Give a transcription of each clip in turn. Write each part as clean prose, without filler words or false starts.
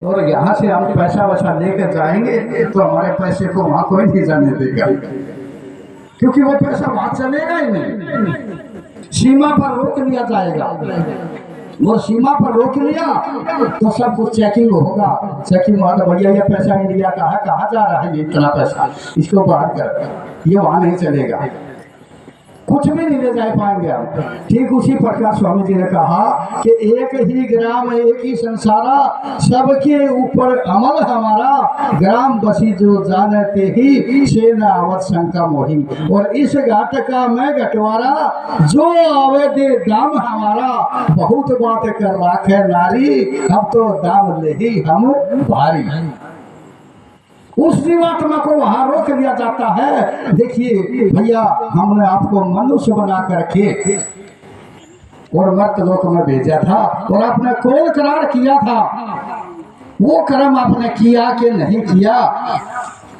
और यहाँ से हम पैसा वैसा लेकर जाएंगे तो हमारे पैसे को वहाँ कोई नहीं जाने देगा, क्योंकि वो पैसा वहाँ चलेगा ही नहीं। सीमा पर रोक लिया जाएगा, और सीमा पर रोक लिया तो सब कुछ चेकिंग होगा। चेकिंग हुआ तो भैया ये पैसा इंडिया का है, कहाँ जा रहा है ये इतना पैसा, इसको बाहर कर, ये वहाँ नहीं चलेगा, कुछ भी नहीं ले जा पाएंगे हम। ठीक उसी प्रकार स्वामी जी ने कहा कि एक ही ग्राम एक ही संसारा, सबके ऊपर अमल हमारा, ग्राम बसी जो जानते ही सेना आवत शंका मोही। और इस घाट का मैं घटवारा, जो आवे दे दाम हमारा, बहुत बात कर राखे नारी, अब तो दाम ले ही हम भारी। उस जीवात्मा को वहां रोक लिया जाता है। देखिए भैया, हमने आपको मनुष्य बना कर रखे और मर्त लोक में भेजा था, और आपने कौन करार किया था, वो कर्म आपने किया कि नहीं किया,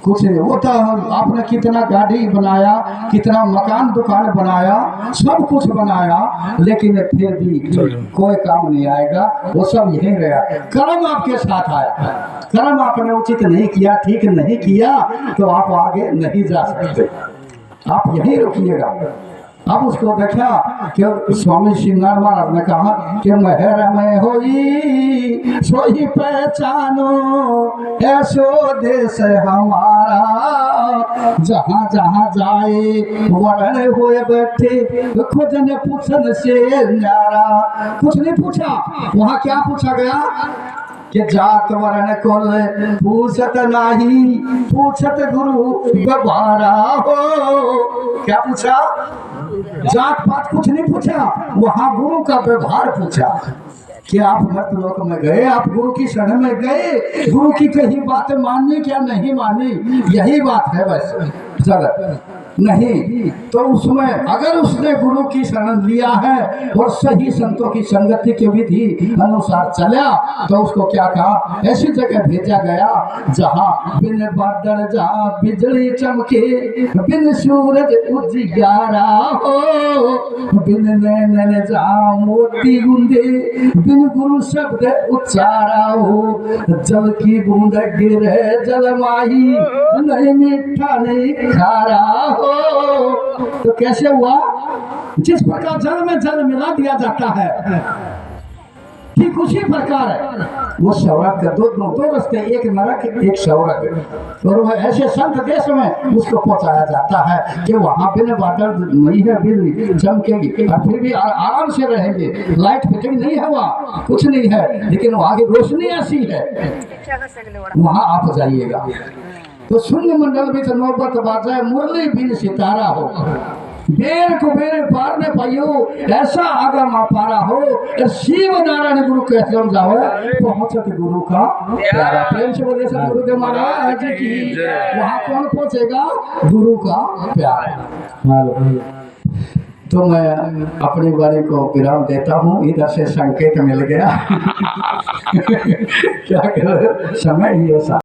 कुछ नहीं। वो तो आपने कितना गाड़ी बनाया, कितना मकान दुकान बनाया, सब कुछ बनाया, लेकिन फिर भी कोई काम नहीं आएगा, वो सब यहीं रहा। कर्म आपके साथ आया, कर्म आपने उचित नहीं किया, ठीक नहीं किया, तो आप आगे नहीं जा सकते, आप यहीं रुकिएगा। अब उसको देखा कि स्वामी श्रृंगार महाराज ने कहा कि महर में होई सोई पहचानो, ऐसो देश हमारा, जहाँ जहाँ जाए वरण हुए बैठे, खुद ने पूछन से न्यारा। कुछ नहीं पूछा, वहाँ क्या पूछा गया कि जात वरण कुल पूछत नाही, पूछत गुरु गवारा हो। क्या पूछा? जात पात कुछ नहीं पूछा, वहां गुरु का व्यवहार पूछा कि आप मर्त लोक में गए, आप गुरु की शरण में गए, गुरु की कही बात माननी क्या नहीं मानी, यही बात है बस जगत नहीं। तो उसमें अगर उसने गुरु की शरण लिया है और सही संतों की संगति के विधि अनुसार चला, तो उसको क्या कहा, ऐसी जगह भेजा गया जहाँ बिन बादल जहाँ बिजली चमके, बिन सूरज उजियारा हो, बिन नैन जहाँ मोती गूंदे, बिन गुरु शब्द उच्चारा हो, जल की बूंद गिरे जल माही, नहीं मीठा नहीं खारा हो। तो कैसे हुआ? जिस प्रकार जल में जल मिला दिया जाता है, ठीक उसी प्रकार है वो स्वर्ग के दो रास्ते, एक नरक एक स्वर्ग, और वह ऐसे संत देश में उसको पहुंचाया जाता है कि वहां बिना बादल नहीं है, बिजली चमकेगी और फिर भी आराम से रहेंगे, लाइट फिटिंग नहीं है, वहाँ कुछ नहीं है, लेकिन वहां की रोशनी ऐसी है, वहां आप जाइएगा तो शून्य मंडल भी तो नौबत बाजा मुरली बिन सितारा हो, बेर को बेरे पार ने पाइयो, ऐसा आगा मा पारा हो, शिव नारायण गुरु के समझाओ, पहुंचत गुरु का प्यारा। प्रेम से बोले से गुरुदेव महाराज की। वहां कौन पहुंचेगा? गुरु का प्यारा। तो मैं अपनी वाणी को विराम देता हूँ, इधर से संकेत मिल गया क्या करें, समय ही ऐसा।